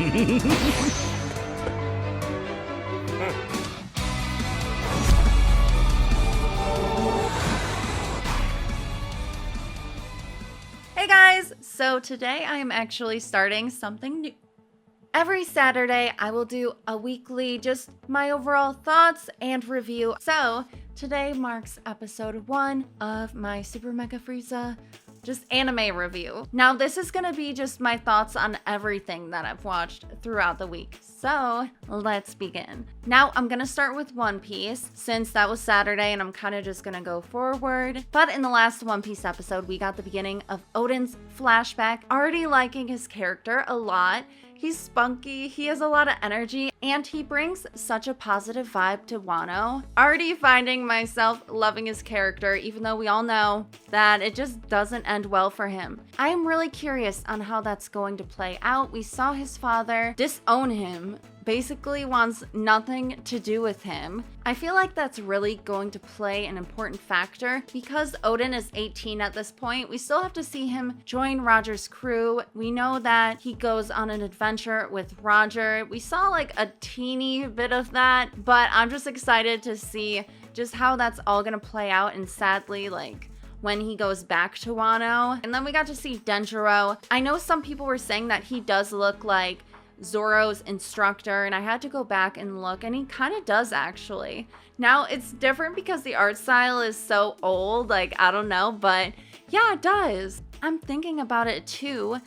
Hey guys, so today I am actually starting something new. Every Saturday I will do a weekly, just my overall thoughts and review. So today marks episode 1 of my Supermechafrieza just anime review. Now this is gonna be just my thoughts on everything that I've watched throughout the week. So let's begin. Now I'm gonna start with One Piece since that was Saturday and I'm kind of just gonna go forward. But in the last One Piece episode, we got the beginning of Oden's flashback. Already liking his character a lot. He's spunky, he has a lot of energy, and he brings such a positive vibe to Wano. Already finding myself loving his character, even though we all know that it just doesn't end well for him. I am really curious on how that's going to play out. We saw his father disown him, basically wants nothing to do with him. I feel like that's really going to play an important factor because Oden is 18 at this point. We still have to see him join Roger's crew. We know that he goes on an adventure with Roger. We saw like a teeny bit of that, but I'm just excited to see just how that's all gonna play out, and sadly, like, when he goes back to Wano. And then we got to see Denjiro. I know some people were saying that he does look like Zoro's instructor, and I had to go back and look, and he kind of does actually. Now it's different because the art style is so old, like I don't know, but yeah, it does. I'm thinking about it too,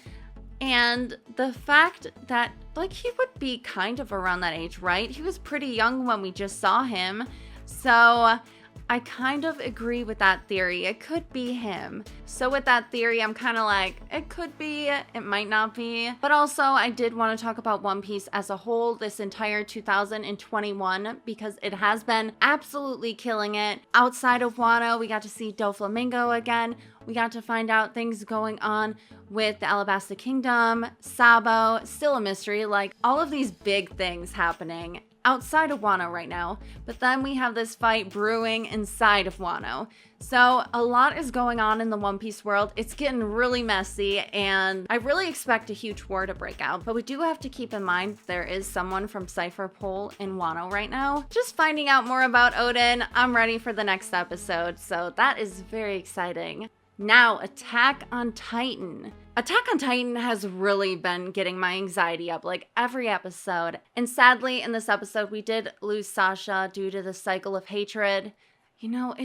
and the fact that like he would be kind of around that age, right? He was pretty young when we just saw him, so I kind of agree with that theory. It could be him. So with that theory, I'm kind of like, it could be, it might not be. But also, I did want to talk about One Piece as a whole this entire 2021 because it has been absolutely killing it. Outside of Wano, we got to see Doflamingo again. We got to find out things going on with the Alabasta Kingdom, Sabo, still a mystery, like all of these big things happening outside of Wano right now, but then we have this fight brewing inside of Wano. So a lot is going on in the One Piece world. It's getting really messy, and I really expect a huge war to break out. But we do have to keep in mind there is someone from Cypher Pole in Wano right now. Just finding out more about Oden, I'm ready for the next episode, so that is very exciting. Now, Attack on Titan. Attack on Titan has really been getting my anxiety up like every episode. And sadly, in this episode, we did lose Sasha due to the cycle of hatred. You know,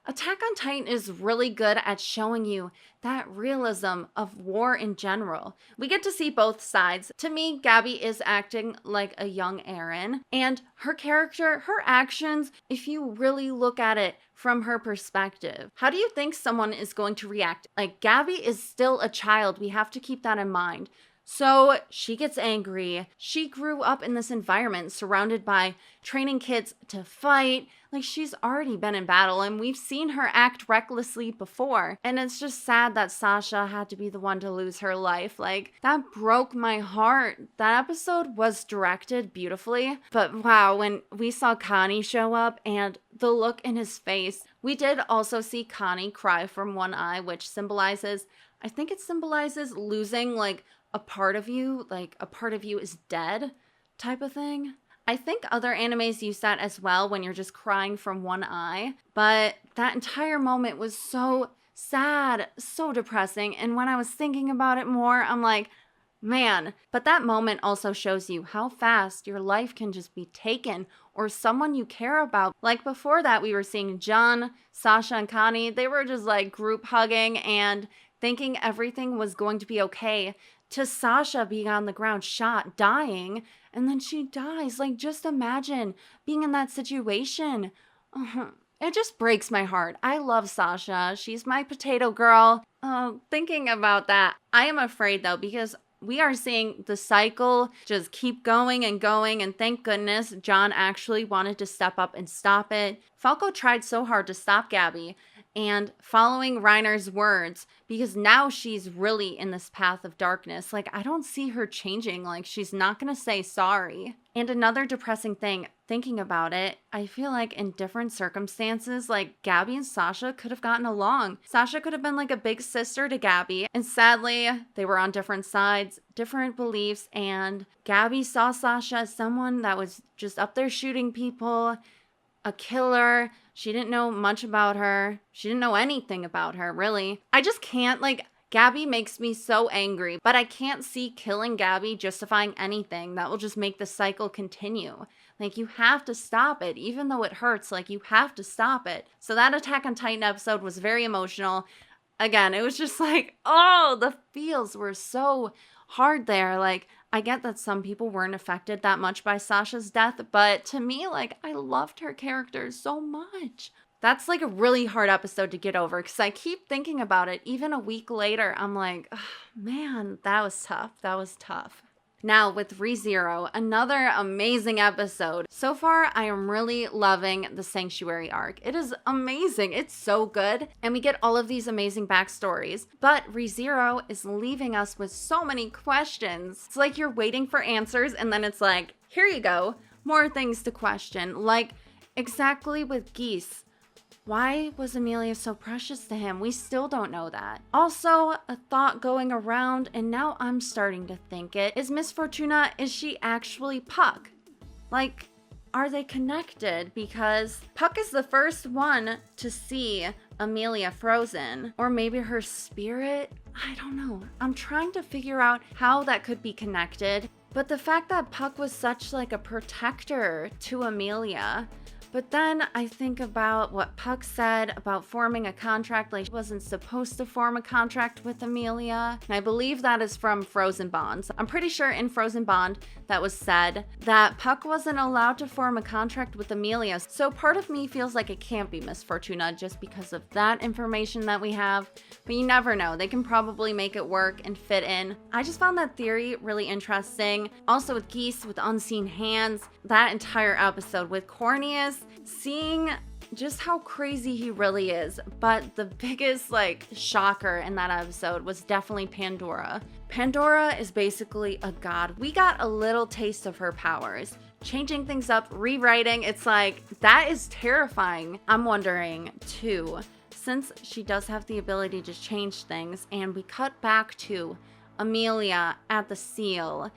Attack on Titan is really good at showing you that realism of war in general. We get to see both sides. To me, Gabby is acting like a young Eren, and her character, her actions, if you really look at it from her perspective, how do you think someone is going to react? Like, Gabby is still a child. We have to keep that in mind. So she gets angry. She grew up in this environment surrounded by training kids to fight. Like, she's already been in battle, and we've seen her act recklessly before. And it's just sad that Sasha had to be the one to lose her life. Like, that broke my heart. That episode was directed beautifully. But wow, when we saw Connie show up and the look in his face, we did also see Connie cry from one eye, which symbolizes, I think it symbolizes losing, like, a part of you, like a part of you is dead type of thing. I think other animes use that as well when you're just crying from one eye, but that entire moment was so sad, so depressing, and when I was thinking about it more, I'm like, man. But that moment also shows you how fast your life can just be taken, or someone you care about. Like before that, we were seeing John, Sasha, and Connie, they were just like group hugging and thinking everything was going to be okay, to Sasha being on the ground shot, dying, and then she dies. Like, just imagine being in that situation. It just breaks my heart. I love Sasha. She's my potato girl. Thinking about that, I am afraid though, because we are seeing the cycle just keep going, and thank goodness John actually wanted to step up and stop it. Falco tried so hard to stop Gabby, and following Reiner's words, because now she's really in this path of darkness. Like, I don't see her changing. Like, she's not gonna say sorry. And another depressing thing, thinking about it, I feel like in different circumstances, like Gabby and Sasha could have gotten along. Sasha could have been like a big sister to Gabby. And sadly, they were on different sides, different beliefs. And Gabby saw Sasha as someone that was just up there shooting people, a killer. She didn't know much about her. She didn't know anything about her, really. I just can't, like, Gabby makes me so angry, but I can't see killing Gabby justifying anything. That will just make the cycle continue. Like, you have to stop it. Even though it hurts, like, you have to stop it. So that Attack on Titan episode was very emotional. Again, it was just like, oh, the feels were so hard there. Like, I get that some people weren't affected that much by Sasha's death, but to me, like, I loved her character so much. That's like a really hard episode to get over because I keep thinking about it. Even a week later, I'm like, oh, man, that was tough. That was tough. Now with ReZero, another amazing episode. So far, I am really loving the Sanctuary arc. It is amazing. It's so good. And we get all of these amazing backstories. But ReZero is leaving us with so many questions. It's like you're waiting for answers and then it's like, here you go. More things to question. Like exactly with Geese. Why was Amelia so precious to him? We still don't know that. Also, a thought going around, and now I'm starting to think it, is Miss Fortuna, is she actually Puck? Like, are they connected? Because Puck is the first one to see Amelia frozen. Or maybe her spirit? I don't know. I'm trying to figure out how that could be connected. But the fact that Puck was such like a protector to Amelia. But then I think about what Puck said about forming a contract, like she wasn't supposed to form a contract with Amelia. And I believe that is from Frozen Bond. I'm pretty sure in Frozen Bond that was said that Puck wasn't allowed to form a contract with Amelia. So part of me feels like it can't be Miss Fortuna just because of that information that we have. But you never know. They can probably make it work and fit in. I just found that theory really interesting. Also with Geese, with Unseen Hands, that entire episode with Corneas, seeing just how crazy he really is. But the biggest like shocker in that episode was definitely Pandora. Pandora is basically a god. We got a little taste of her powers. Changing things up, rewriting, it's like, that is terrifying. I'm wondering too, since she does have the ability to change things, and we cut back to Amelia at the seal,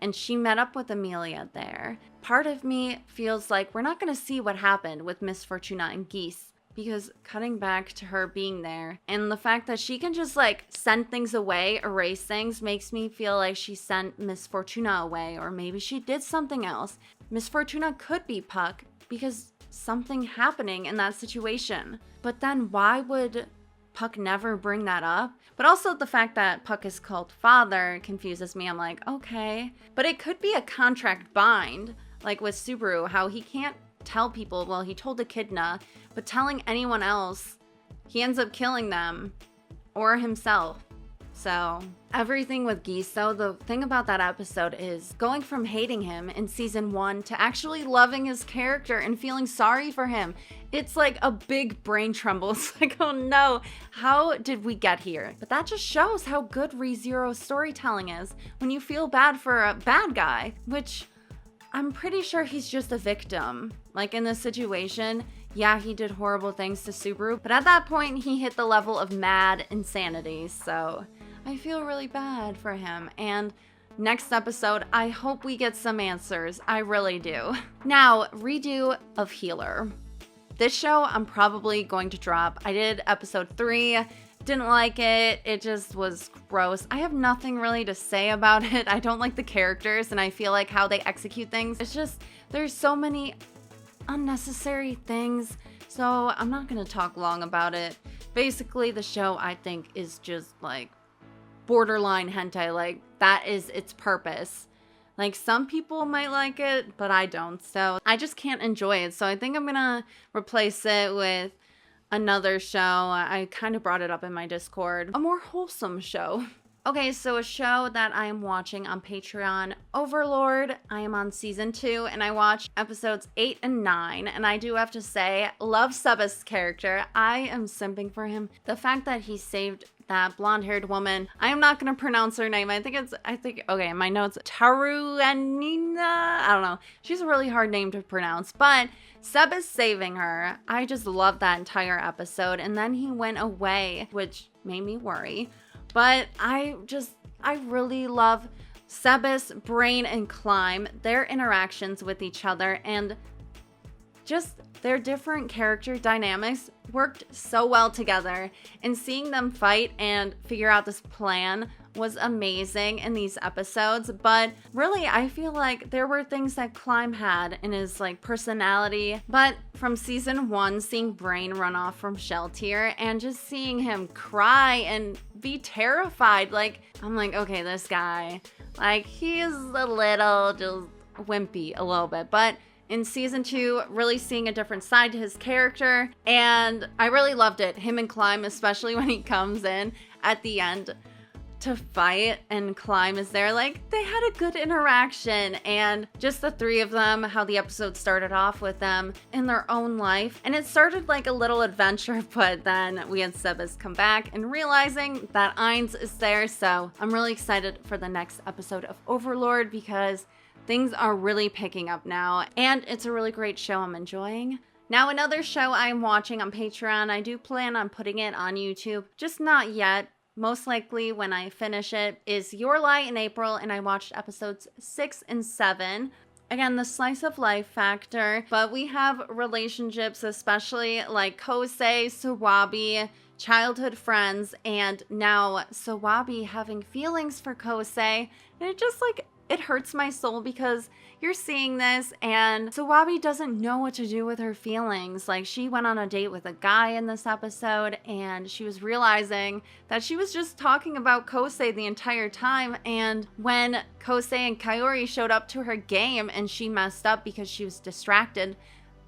and she met up with Amelia there. Part of me feels like we're not going to see what happened with Miss Fortuna and Geese, because cutting back to her being there and the fact that she can just like send things away, erase things, makes me feel like she sent Miss Fortuna away, or maybe she did something else. Miss Fortuna could be Puck because something happening in that situation. But then why would Puck never bring that up? But also the fact that Puck is called father confuses me. I'm like, okay. But it could be a contract bind, like with Subaru, how he can't tell people, well, he told Echidna, but telling anyone else, he ends up killing them or himself. So everything with Geese, though, the thing about that episode is going from hating him in season 1 to actually loving his character and feeling sorry for him. It's like a big brain tremble. It's like, oh no, how did we get here? But that just shows how good ReZero's storytelling is when you feel bad for a bad guy, which I'm pretty sure he's just a victim. Like in this situation, yeah, he did horrible things to Subaru, but at that point he hit the level of mad insanity, so I feel really bad for him. And next episode, I hope we get some answers. I really do. Now, redo of Healer. This show I'm probably going to drop. I did episode 3, didn't like it. It just was gross. I have nothing really to say about it. I don't like the characters and I feel like how they execute things. It's just, there's so many unnecessary things. So I'm not gonna talk long about it. Basically, the show I think is just like borderline hentai. Like that is its purpose. Like some people might like it, but I don't. So I just can't enjoy it. So I think I'm gonna replace it with another show. I kind of brought it up in my Discord. A more wholesome show. Okay, so a show that I am watching on Patreon, Overlord. I am on season 2 and I watched episodes 8 and 9. And I do have to say, love Subba's character. I am simping for him. The fact that he saved that blonde-haired woman. I am not going to pronounce her name. Okay, in my notes, Taruanina. I don't know. She's a really hard name to pronounce, but Seb is saving her. I just love that entire episode. And then he went away, which made me worry. But I really love Sebas, Brain, and Climb, their interactions with each other, and just their different character dynamics worked so well together. And seeing them fight and figure out this plan was amazing in these episodes. But really, I feel like there were things that Climb had in his like personality. But from season 1, seeing Brain run off from Shell Tier and just seeing him cry and be terrified, like, I'm like, okay, this guy, like, he is a little just wimpy a little bit. But in season 2, really seeing a different side to his character, and I really loved it. Him and Climb, especially when he comes in at the end to fight and Climb is there, like, they had a good interaction. And just the three of them, how the episode started off with them in their own life, and it started like a little adventure, but then we had Sebas come back and realizing that Ainz is there. So I'm really excited for the next episode of Overlord because things are really picking up now, and it's a really great show I'm enjoying. Now, another show I'm watching on Patreon, I do plan on putting it on YouTube, just not yet. Most likely when I finish it, is Your Lie in April, and I watched episodes 6 and 7. Again, the slice of life factor, but we have relationships, especially like Kosei, Sawabi, childhood friends, and now Sawabi having feelings for Kosei, and it just like, it hurts my soul because you're seeing this and Sawabi doesn't know what to do with her feelings. Like, she went on a date with a guy in this episode and she was realizing that she was just talking about Kosei the entire time. And when Kosei and Kaori showed up to her game and she messed up because she was distracted,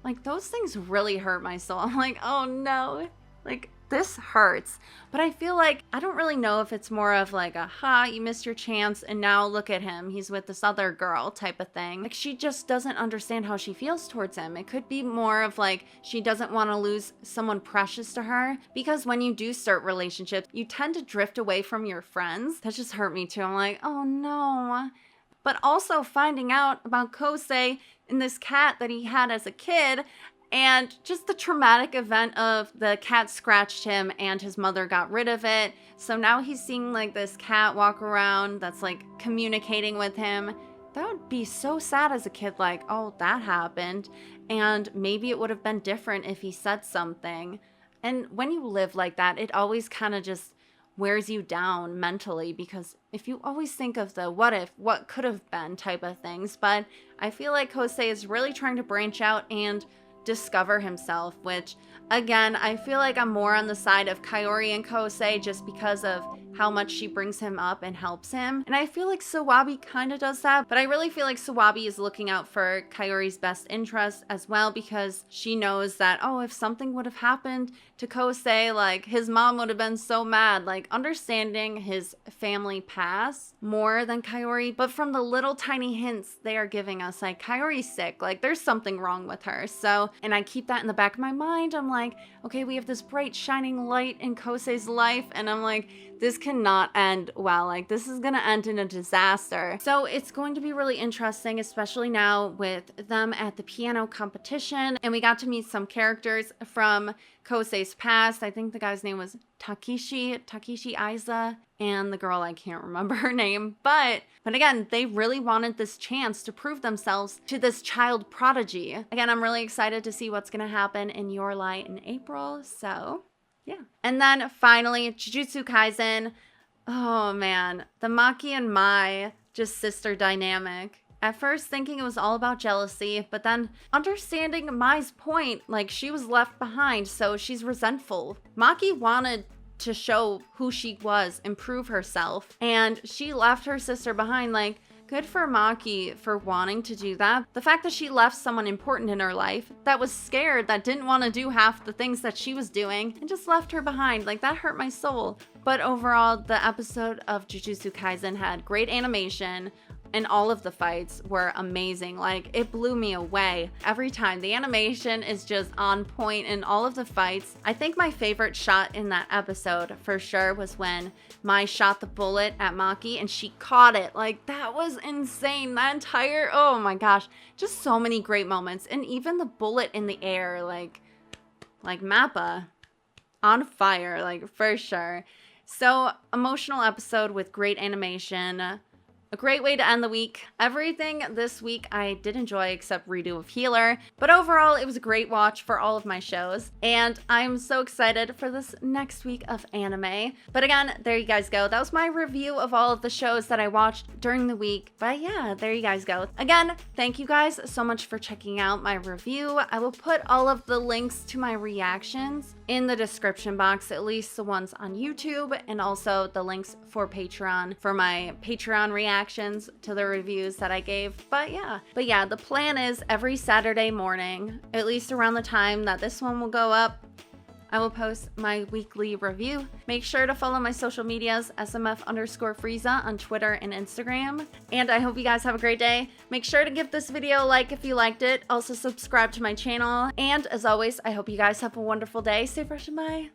like, those things really hurt my soul. I'm like, oh no, like, this hurts. But I feel like, I don't really know if it's more of like a, you missed your chance and now look at him, he's with this other girl type of thing. Like, she just doesn't understand how she feels towards him. It could be more of like, she doesn't want to lose someone precious to her, because when you do start relationships, you tend to drift away from your friends. That just hurt me too. I'm like, oh no. But also finding out about Kosei and this cat that he had as a kid, and just the traumatic event of the cat scratched him and his mother got rid of it. So now he's seeing like this cat walk around that's like communicating with him. That would be so sad as a kid, like, oh, that happened. And maybe it would have been different if he said something. And when you live like that, it always kind of just wears you down mentally, because if you always think of the what if, what could have been type of things. But I feel like Kosei is really trying to branch out and discover himself, which again, I feel like I'm more on the side of Kaori and Kosei just because of how much she brings him up and helps him. And I feel like Sawabi kind of does that, but I really feel like Sawabi is looking out for Kaori's best interest as well, because she knows that, oh, if something would have happened to Kosei, like, his mom would have been so mad. Like, understanding his family past more than Kaori, but from the little tiny hints they are giving us, like, Kaori's sick, like, there's something wrong with her. So, and I keep that in the back of my mind. I'm like, okay, we have this bright shining light in Kosei's life, and I'm like, this cannot end well. Like, this is gonna end in a disaster. So it's going to be really interesting, especially now with them at the piano competition. And we got to meet some characters from Kosei's past. I think the guy's name was Takeshi Aiza, and the girl, I can't remember her name. But again, they really wanted this chance to prove themselves to this child prodigy. Again, I'm really excited to see what's gonna happen in Your Lie in April. So yeah. And then finally, Jujutsu Kaisen. Oh man, the Maki and Mai, just sister dynamic. At first thinking it was all about jealousy, but then understanding Mai's point, like, she was left behind, so she's resentful. Maki wanted to show who she was, improve herself, and she left her sister behind. Like, good for Maki for wanting to do that. The fact that she left someone important in her life that was scared, that didn't want to do half the things that she was doing, and just left her behind, like, that hurt my soul. But overall, the episode of Jujutsu Kaisen had great animation, and all of the fights were amazing. Like, it blew me away every time. The animation is just on point in all of the fights. I think my favorite shot in that episode for sure was when Mai shot the bullet at Maki and she caught it. Like, that was insane. That entire, oh my gosh, just so many great moments. And even the bullet in the air, like Mappa on fire, like, for sure. So, emotional episode with great animation. A great way to end the week. Everything this week I did enjoy except redo of Healer, but overall it was a great watch for all of my shows, and I'm so excited for this next week of anime. But again, there you guys go. That was my review of all of the shows that I watched during the week. But yeah, there you guys go. Again, thank you guys so much for checking out my review. I will put all of the links to my reactions in the description box, at least the ones on YouTube, and also the links for Patreon for my Patreon reactions to the reviews that I gave. But yeah, the plan is every Saturday morning, at least around the time that this one will go up, I will post my weekly review. Make sure to follow my social medias, SMF_Frieza on Twitter and Instagram. And I hope you guys have a great day. Make sure to give this video a like if you liked it. Also subscribe to my channel. And as always, I hope you guys have a wonderful day. Stay fresh and bye.